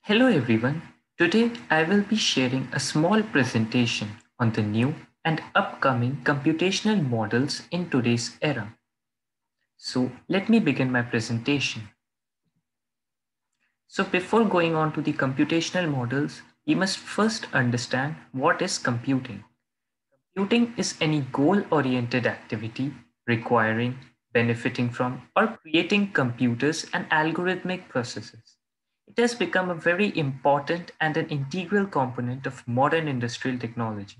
Hello everyone. Today I will be sharing a small presentation on the new and upcoming computational models in today's era. So let me begin my presentation. So before going on to the computational models, we must first understand what is computing. Computing is any goal-oriented activity requiring, benefiting from, or creating computers and algorithmic processes. It has become a very important and an integral component of modern industrial technology.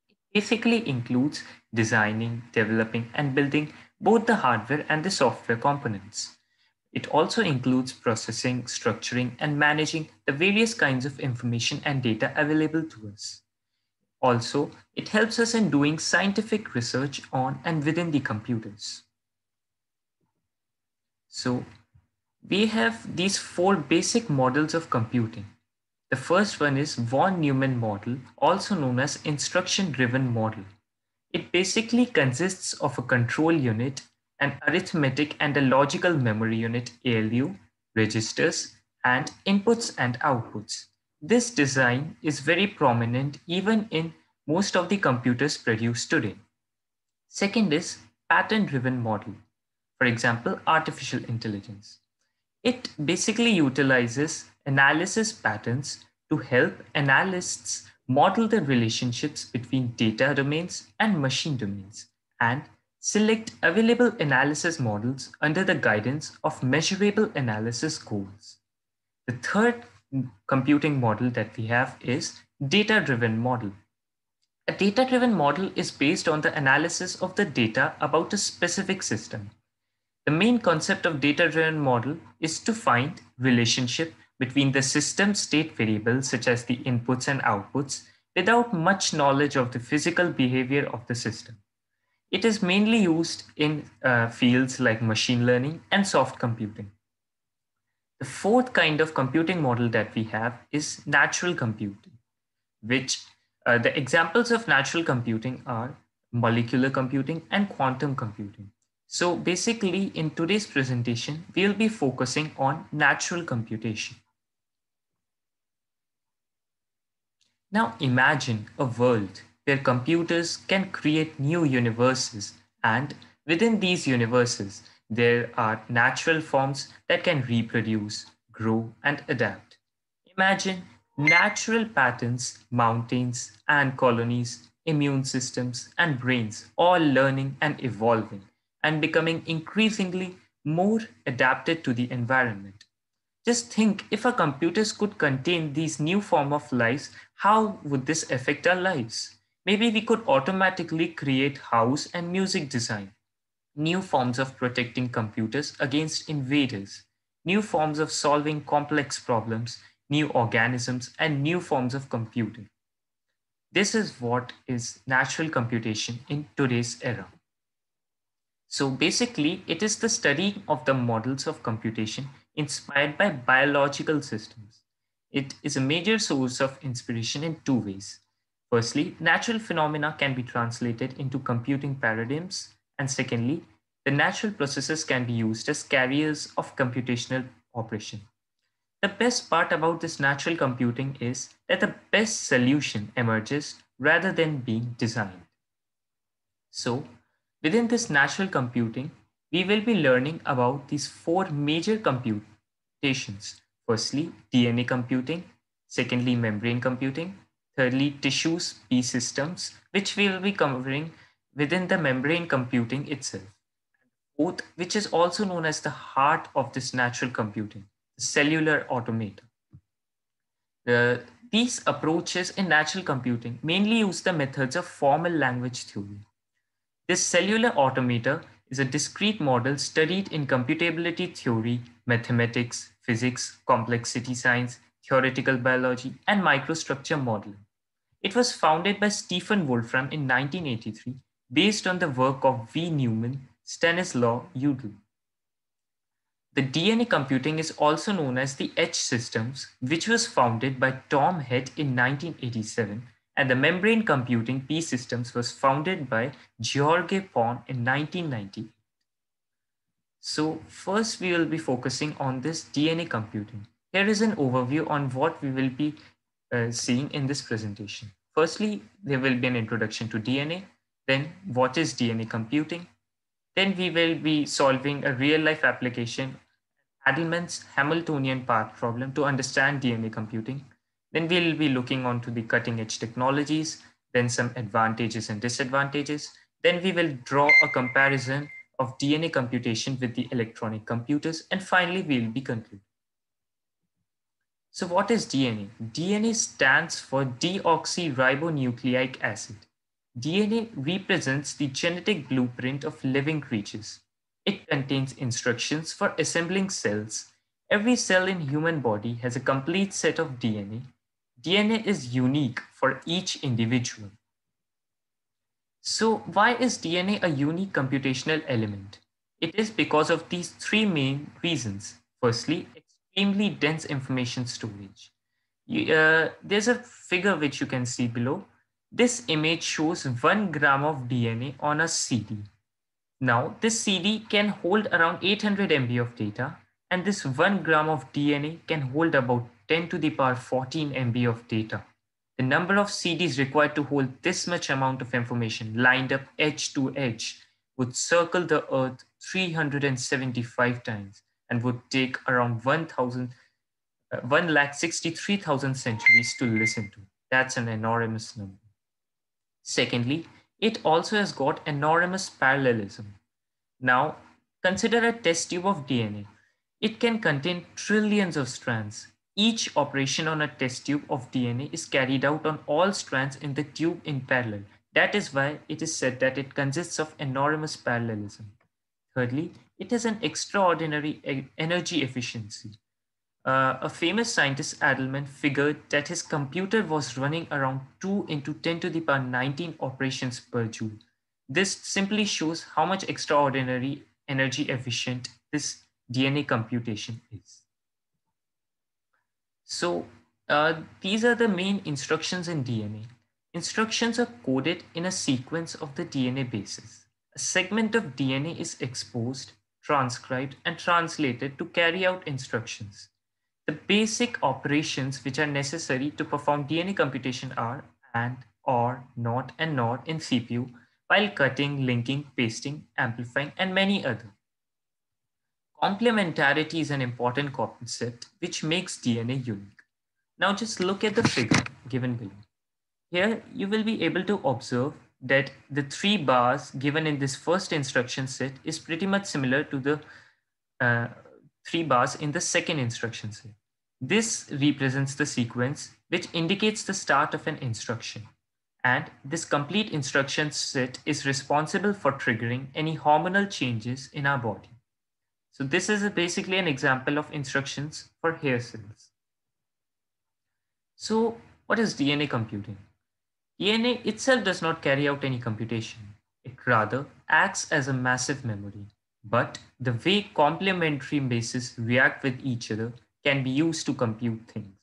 It basically includes designing, developing, and building both the hardware and the software components. It also includes processing, structuring, and managing the various kinds of information and data available to us. Also, it helps us in doing scientific research on and within the computers. So, we have these four basic models of computing. The first one is von Neumann model, also known as instruction driven model. It basically consists of a control unit, an arithmetic and a logical memory unit ALU, registers, and inputs and outputs. This design is very prominent even in most of the computers produced today. Second is pattern driven model. For example, artificial intelligence. It basically utilizes analysis patterns to help analysts model the relationships between data domains and machine domains and select available analysis models under the guidance of measurable analysis goals. The third computing model that we have is data driven model. A data driven model is based on the analysis of the data about a specific system. The main concept of data-driven model is to find relationship between the system state variables such as the inputs and outputs without much knowledge of the physical behavior of the system. It is mainly used in fields like machine learning and soft computing. The fourth kind of computing model that we have is natural computing, which the examples of natural computing are molecular computing and quantum computing. So basically, in today's presentation, we'll be focusing on natural computation. Now imagine a world where computers can create new universes, and within these universes, there are natural forms that can reproduce, grow, and adapt. Imagine natural patterns, mountains and colonies, immune systems, and brains all learning and evolving and becoming increasingly more adapted to the environment. Just think, if our computers could contain these new form of lives, how would this affect our lives? Maybe we could automatically create house and music design, new forms of protecting computers against invaders, new forms of solving complex problems, new organisms, and new forms of computing. This is what is natural computation in today's era. So basically, it is the study of the models of computation inspired by biological systems. It is a major source of inspiration in two ways. Firstly, natural phenomena can be translated into computing paradigms, and secondly, the natural processes can be used as carriers of computational operation. The best part about this natural computing is that the best solution emerges rather than being designed. So, within this natural computing, we will be learning about these four major computations. Firstly, DNA computing, secondly, membrane computing, thirdly, tissues, P systems, which we will be covering within the membrane computing itself. Fourth, which is also known as the heart of this natural computing, the cellular automata. These approaches in natural computing mainly use the methods of formal language theory. This cellular automata is a discrete model studied in computability theory, mathematics, physics, complexity science, theoretical biology, and microstructure modeling. It was founded by Stephen Wolfram in 1983 based on the work of V. Newman, Stanislaw Yudel. The DNA computing is also known as the H systems, which was founded by Tom Head in 1987, and the membrane computing P systems was founded by George Pon in 1990. So first we will be focusing on this DNA computing. Here is an overview on what we will be seeing in this presentation. Firstly, there will be an introduction to DNA, then what is DNA computing, then we will be solving a real-life application, Adelman's Hamiltonian path problem to understand DNA computing. Then we'll be looking onto the cutting-edge technologies, then some advantages and disadvantages. Then we will draw a comparison of DNA computation with the electronic computers, and finally we'll be concluding. So what is DNA? DNA stands for deoxyribonucleic acid. DNA represents the genetic blueprint of living creatures. It contains instructions for assembling cells. Every cell in human body has a complete set of DNA. DNA is unique for each individual. So why is DNA a unique computational element? It is because of these three main reasons. Firstly, extremely dense information storage. There's a figure which you can see below. This image shows 1 gram of DNA on a CD. Now, this CD can hold around 800 MB of data, and this 1 gram of DNA can hold about 10 to the power 14 MB of data. The number of CDs required to hold this much amount of information lined up edge to edge would circle the Earth 375 times and would take around 1,63,000 centuries to listen to. That's an enormous number. Secondly, it also has got enormous parallelism. Now, consider a test tube of DNA. It can contain trillions of strands. Each operation on a test tube of DNA is carried out on all strands in the tube in parallel. That is why it is said that it consists of enormous parallelism. Thirdly, it has an extraordinary energy efficiency. A famous scientist, Adelman, figured that his computer was running around 2 into 10 to the power 19 operations per joule. This simply shows how much extraordinary energy efficient this DNA computation is. So these are the main instructions in DNA. Instructions are coded in a sequence of the DNA bases. A segment of DNA is exposed, transcribed, and translated to carry out instructions. The basic operations which are necessary to perform DNA computation are AND, OR, NOT, and NOR in CPU, while cutting, linking, pasting, amplifying, and many other. Complementarity is an important concept which makes DNA unique. Now just look at the figure given below. Here you will be able to observe that the 3 bars given in this first instruction set is pretty much similar to the 3 bars in the second instruction set. This represents the sequence which indicates the start of an instruction. And this complete instruction set is responsible for triggering any hormonal changes in our body. So this is basically an example of instructions for hair cells. So what is DNA computing? DNA itself does not carry out any computation. It rather acts as a massive memory. But the way complementary bases react with each other can be used to compute things.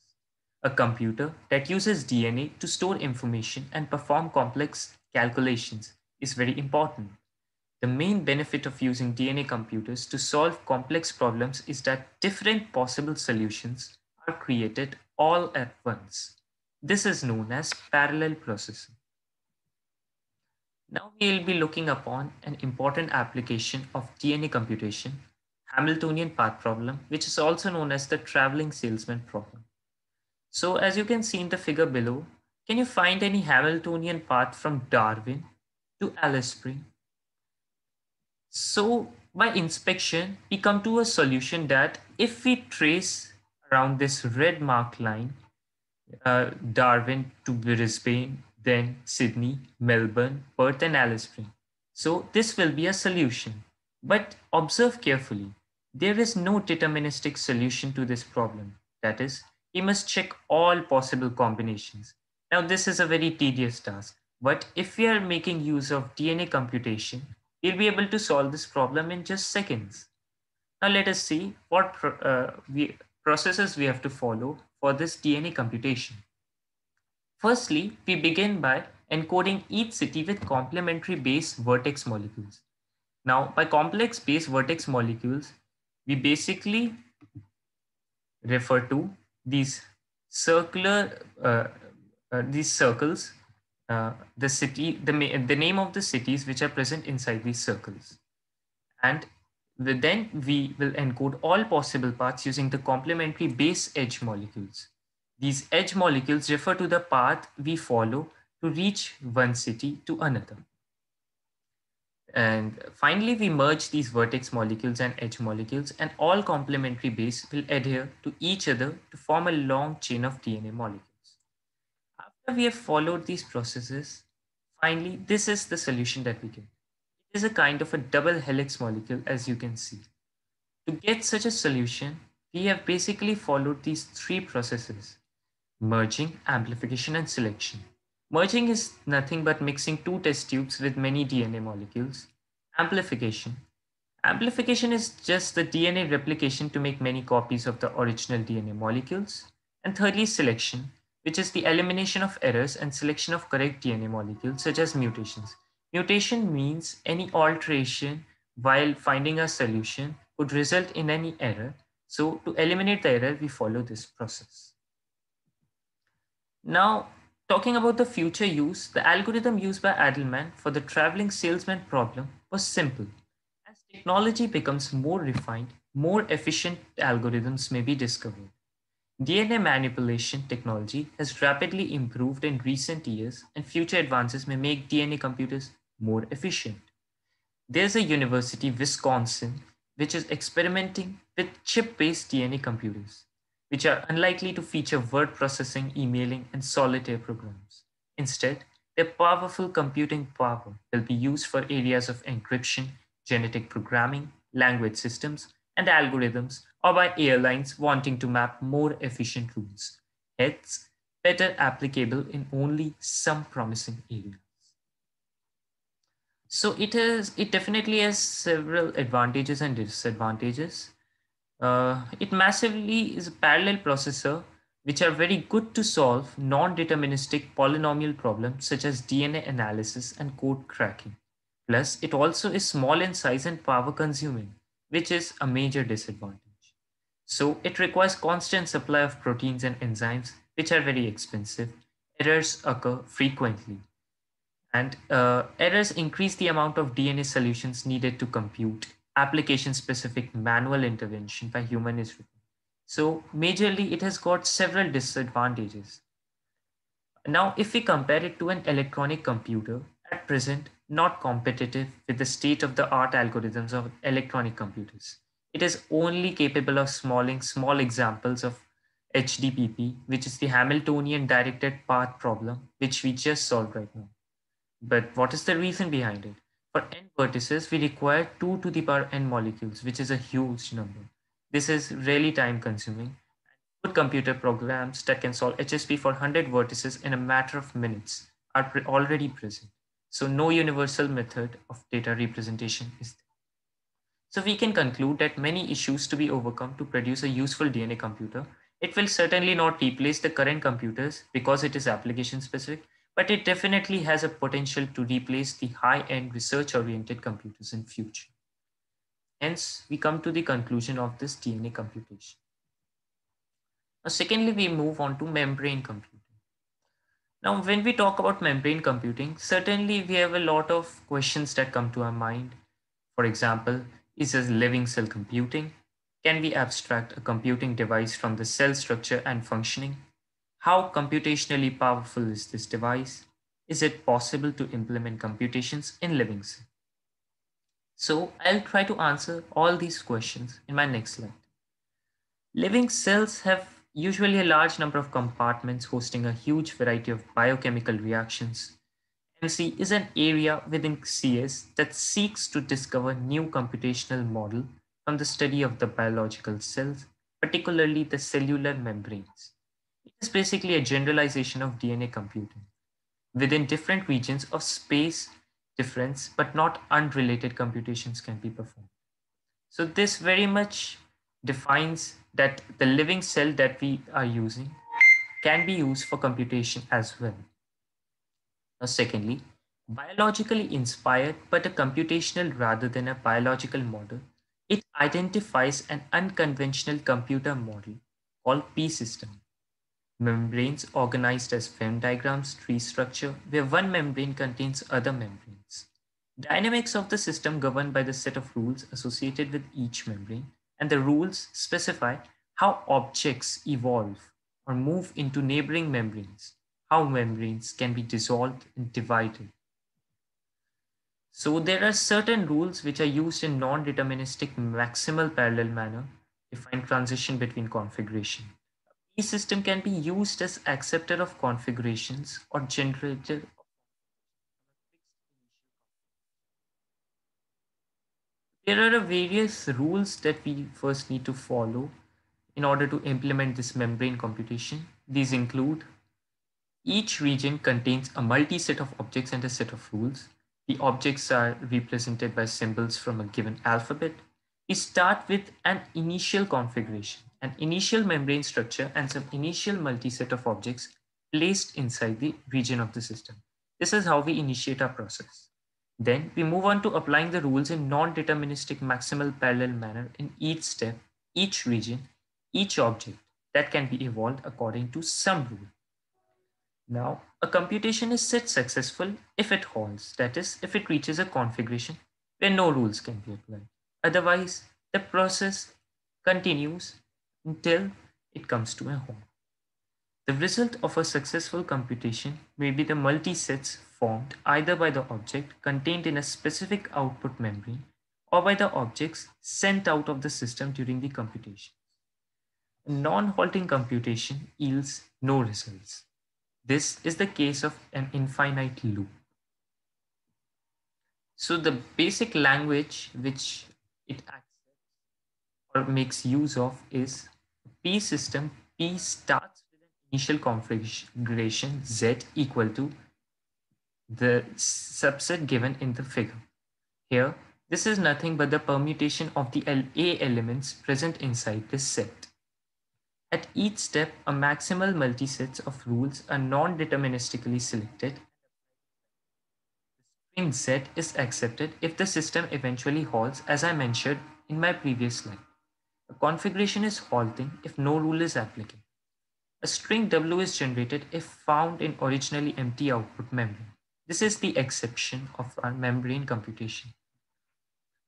A computer that uses DNA to store information and perform complex calculations is very important. The main benefit of using DNA computers to solve complex problems is that different possible solutions are created all at once. This is known as parallel processing. Now we will be looking upon an important application of DNA computation, Hamiltonian path problem, which is also known as the traveling salesman problem. So as you can see in the figure below, can you find any Hamiltonian path from Darwin to Alice Spring? So by inspection, we come to a solution that if we trace around this red mark line, Darwin to Brisbane, then Sydney, Melbourne, Perth, and Alice Spring. So this will be a solution. But observe carefully. There is no deterministic solution to this problem. That is, we must check all possible combinations. Now this is a very tedious task. But if we are making use of DNA computation, we'll be able to solve this problem in just seconds. Now let us see what processes we have to follow for this DNA computation. Firstly, we begin by encoding each city with complementary base vertex molecules. Now, by complex base vertex molecules, we basically refer to these circular these circles, the city, the name of the cities which are present inside these circles, and then we will encode all possible paths using the complementary base edge molecules. These edge molecules refer to the path we follow to reach one city to another. And finally, we merge these vertex molecules and edge molecules, and all complementary base will adhere to each other to form a long chain of DNA molecules. After we have followed these processes, finally, this is the solution that we get. It is a kind of a double helix molecule, as you can see. To get such a solution, we have basically followed these three processes: merging, amplification, and selection. Merging is nothing but mixing two test tubes with many DNA molecules. Amplification. Amplification is just the DNA replication to make many copies of the original DNA molecules. And thirdly, selection, which is the elimination of errors and selection of correct DNA molecules, such as mutations. Mutation means any alteration while finding a solution could result in any error. So, to eliminate the error, we follow this process. Now, talking about the future use, the algorithm used by Adelman for the traveling salesman problem was simple. As technology becomes more refined, more efficient algorithms may be discovered. DNA manipulation technology has rapidly improved in recent years, and future advances may make DNA computers more efficient. There's a university, Wisconsin, which is experimenting with chip-based DNA computers, which are unlikely to feature word processing, emailing, and solitaire programs. Instead, their powerful computing power will be used for areas of encryption, genetic programming, language systems, and algorithms, or by airlines wanting to map more efficient routes. Hence, better applicable in only some promising areas. So it definitely has several advantages and disadvantages. It massively is a parallel processor, which are very good to solve non-deterministic polynomial problems such as DNA analysis and code cracking. Plus, it also is small in size and power consuming, which is a major disadvantage. So it requires constant supply of proteins and enzymes, which are very expensive. Errors occur frequently, and errors increase the amount of DNA solutions needed to compute. Application specific manual intervention by human is required. So, majorly, it has got several disadvantages. Now, if we compare it to an electronic computer, at present, not competitive with the state of the art algorithms of electronic computers. It is only capable of small examples of HDPP, which is the Hamiltonian directed path problem, which we just solved right now. But what is the reason behind it? For n vertices, we require 2 to the power n molecules, which is a huge number. This is really time consuming. Good computer programs that can solve HSP for 100 vertices in a matter of minutes are already present. So no universal method of data representation is there. So we can conclude that many issues to be overcome to produce a useful DNA computer. It will certainly not replace the current computers because it is application specific, but it definitely has a potential to replace the high-end research-oriented computers in future. Hence, we come to the conclusion of this DNA computation. Now, secondly, we move on to membrane computing. Now, when we talk about membrane computing, certainly we have a lot of questions that come to our mind. For example, is this living cell computing? Can we abstract a computing device from the cell structure and functioning? How computationally powerful is this device? Is it possible to implement computations in living cells? So I'll try to answer all these questions in my next slide. Living cells have usually a large number of compartments hosting a huge variety of biochemical reactions. MC is an area within CS that seeks to discover new computational model from the study of the biological cells, particularly the cellular membranes. It is basically a generalization of DNA computing. Within different regions of space difference, but not unrelated computations can be performed. So this very much defines that the living cell that we are using can be used for computation as well. Now, secondly, biologically inspired but a computational rather than a biological model, it identifies an unconventional computer model called P system. Membranes organized as Venn diagrams, tree structure, where one membrane contains other membranes. Dynamics of the system governed by the set of rules associated with each membrane, and the rules specify how objects evolve or move into neighboring membranes, how membranes can be dissolved and divided. So there are certain rules which are used in non-deterministic maximal parallel manner, define transition between configuration. Each system can be used as acceptor of configurations or generator. There are various rules that we first need to follow in order to implement this membrane computation. These include each region contains a multi-set of objects and a set of rules. The objects are represented by symbols from a given alphabet. We start with an initial configuration, an initial membrane structure, and some initial multi-set of objects placed inside the region of the system. This is how we initiate our process. Then we move on to applying the rules in non-deterministic maximal parallel manner in each step, each region, each object that can be evolved according to some rule. Now, a computation is said successful if it halts, that is, if it reaches a configuration where no rules can be applied. Otherwise, the process continues until it comes to a halt. The result of a successful computation may be the multi-sets formed either by the object contained in a specific output membrane or by the objects sent out of the system during the computation. A non-halting computation yields no results. This is the case of an infinite loop. So the basic language which it accepts or makes use of is P system. P starts with an initial configuration Z equal to the subset given in the figure. Here, this is nothing but the permutation of the A elements present inside this set. At each step, a maximal multisets of rules are non-deterministically selected. String Z is accepted if the system eventually halts, as I mentioned in my previous slide. A configuration is halting if no rule is applicable. A string W is generated if found in originally empty output membrane. This is the exception of our membrane computation.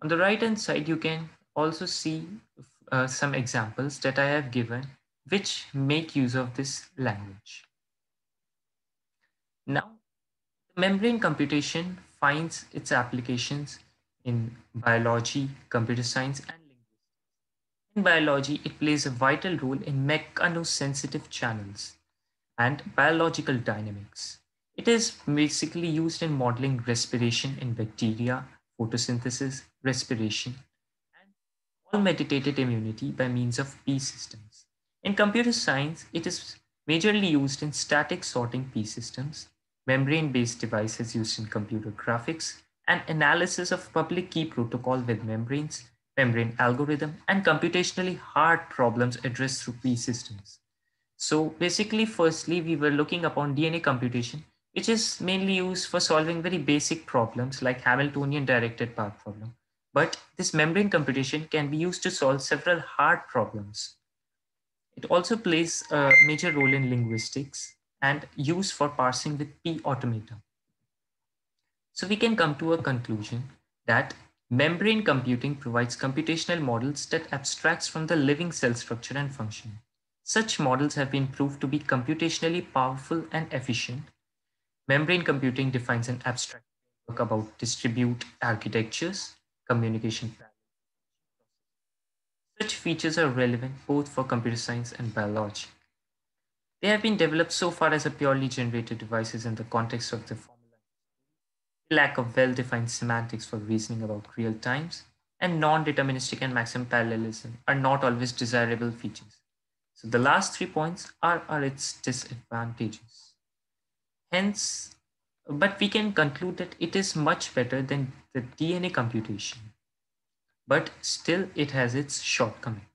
On the right hand side, you can also see some examples that I have given which make use of this language. Now, membrane computation finds its applications in biology, computer science, and linguistics. In biology, it plays a vital role in mechanosensitive channels and biological dynamics. It is basically used in modeling respiration in bacteria, photosynthesis, respiration, and all mediated immunity by means of P systems. In computer science, it is majorly used in static sorting P systems, membrane-based devices used in computer graphics, and analysis of public key protocol with membranes, membrane algorithm, and computationally hard problems addressed through P systems. So basically, firstly, we were looking upon DNA computation, which is mainly used for solving very basic problems like Hamiltonian directed path problem. But this membrane computation can be used to solve several hard problems. It also plays a major role in linguistics and used for parsing with P automata. So we can come to a conclusion that membrane computing provides computational models that abstracts from the living cell structure and function. Such models have been proved to be computationally powerful and efficient. Membrane computing defines an abstract framework about distribute architectures, communication patterns. Such features are relevant both for computer science and biology. They have been developed so far as a purely generated devices in the context of the formula. The lack of well-defined semantics for reasoning about real times and non-deterministic and maximum parallelism are not always desirable features. So the last 3 points are its disadvantages. Hence, but we can conclude that it is much better than the DNA computation, but still it has its shortcomings.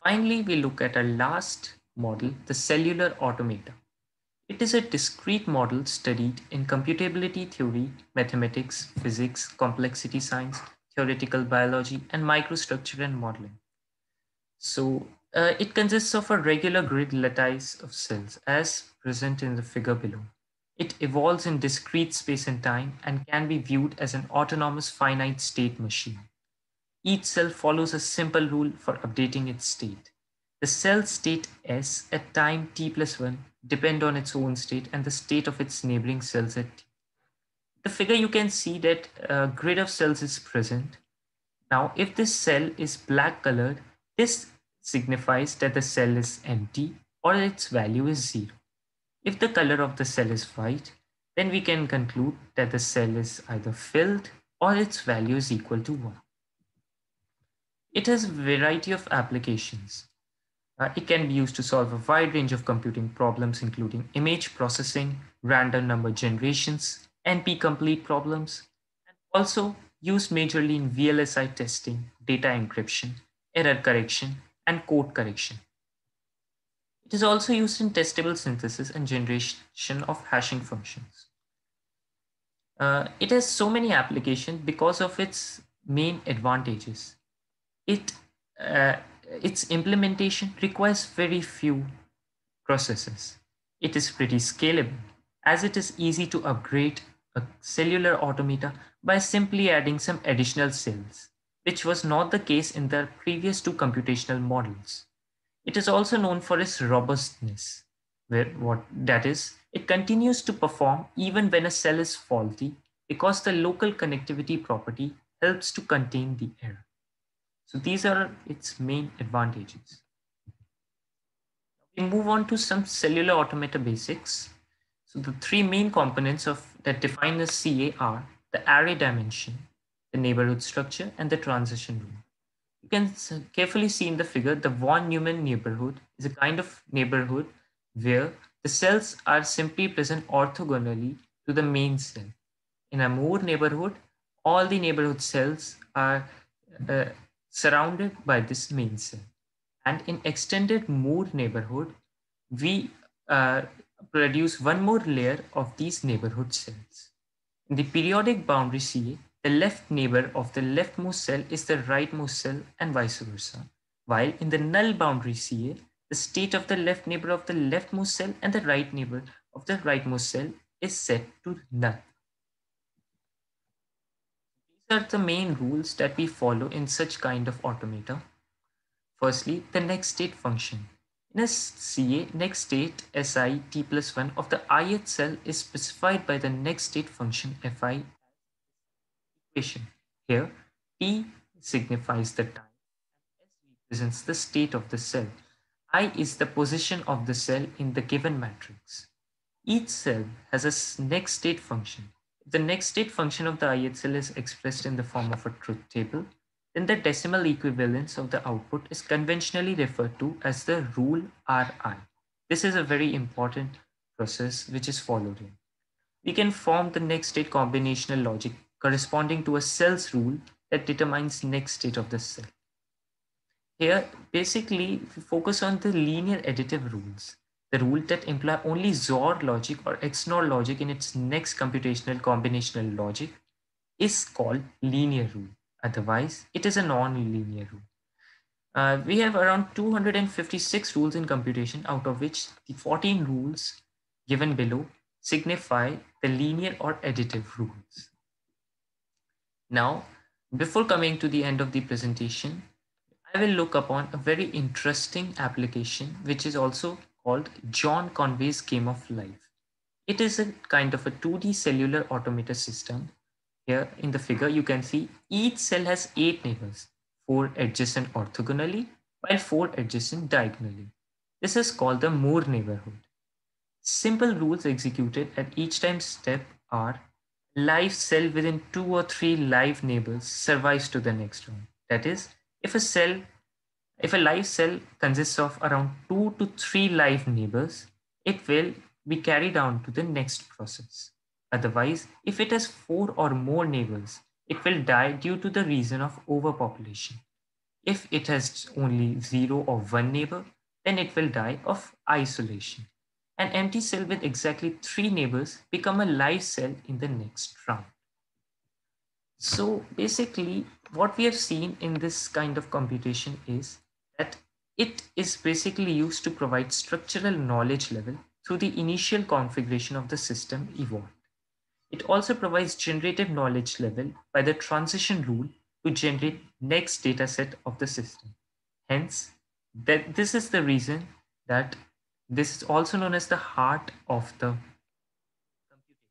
Finally, we look at our last model, the cellular automata. It is a discrete model studied in computability theory, mathematics, physics, complexity science, theoretical biology, and microstructure and modeling. So It consists of a regular grid lattice of cells as present in the figure below. It evolves in discrete space and time and can be viewed as an autonomous finite state machine. Each cell follows a simple rule for updating its state. The cell state S at time t plus 1 depend on its own state and the state of its neighboring cells at t. The figure you can see that a grid of cells is present. Now, if this cell is black colored, this signifies that the cell is empty or its value is 0. If the color of the cell is white, then we can conclude that the cell is either filled or its value is equal to 1. It has a variety of applications. It can be used to solve a wide range of computing problems, including image processing, random number generations, NP-complete problems, and also used majorly in VLSI testing, data encryption, error correction, and code correction. It is also used in testable synthesis and generation of hashing functions. It has so many applications because of its main advantages. It uh, its implementation requires very few processes. It is pretty scalable as it is easy to upgrade a cellular automata by simply adding some additional cells, which was not the case in the previous two computational models. It is also known for its robustness, where what that is, it continues to perform even when a cell is faulty because the local connectivity property helps to contain the error. So these are its main advantages. We move on to some cellular automata basics. So the three main components of that define a CA are the array dimension, the neighborhood structure, and the transition rule. You can carefully see in the figure the von Neumann neighborhood is a kind of neighborhood where the cells are simply present orthogonally to the main cell. In a Moore neighborhood, all the neighborhood cells are uh, surrounded by this main cell. And in extended Moore neighborhood, we produce one more layer of these neighborhood cells. In the periodic boundary CA, the left neighbor of the leftmost cell is the rightmost cell and vice versa. While in the null boundary CA, the state of the left neighbor of the leftmost cell and the right neighbor of the rightmost cell is set to null. These are the main rules that we follow in such kind of automata. Firstly, the next state function. In a CA, next state Si t plus 1 of the ith cell is specified by the next state function Fi equation. Here, t signifies the time and s represents the state of the cell. I is the position of the cell in the given matrix. Each cell has a next state function. If the next state function of the ith cell is expressed in the form of a truth table, then the decimal equivalence of the output is conventionally referred to as the rule Ri. This is a very important process which is followed in. We can form the next state combinational logic corresponding to a cell's rule that determines next state of the cell. Here, basically, we focus on the linear additive rules, the rule that imply only XOR logic or XNOR logic in its next computational combinational logic is called linear rule. Otherwise, it is a non-linear rule. We have around 256 rules in computation, out of which the 14 rules given below signify the linear or additive rules. Now, before coming to the end of the presentation, I will look upon a very interesting application which is also called John Conway's Game of Life. It is a kind of a 2D cellular automata system. Here in the figure, you can see each cell has 8 neighbors, 4 adjacent orthogonally, while 4 adjacent diagonally. This is called the Moore neighborhood. Simple rules executed at each time step are live cell within 2 or 3 live neighbors survives to the next round. That is, if a live cell consists of around 2 to 3 live neighbors, it will be carried on to the next process. Otherwise, if it has 4 or more neighbors, it will die due to the reason of overpopulation. If it has only 0 or 1 neighbor, then it will die of isolation. An empty cell with exactly 3 neighbors become a live cell in the next round. So basically, what we have seen in this kind of computation is that It is basically used to provide structural knowledge level through the initial configuration of the system evolved. It also provides generative knowledge level by the transition rule to generate next dataset of the system. Hence, that this is the reason that this is also known as the heart of the computation.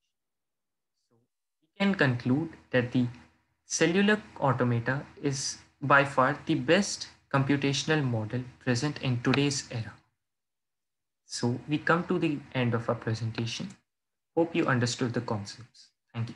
So we can conclude that the cellular automata is by far the best computational model present in today's era. So we come to the end of our presentation. Hope you understood the concepts. Thank you.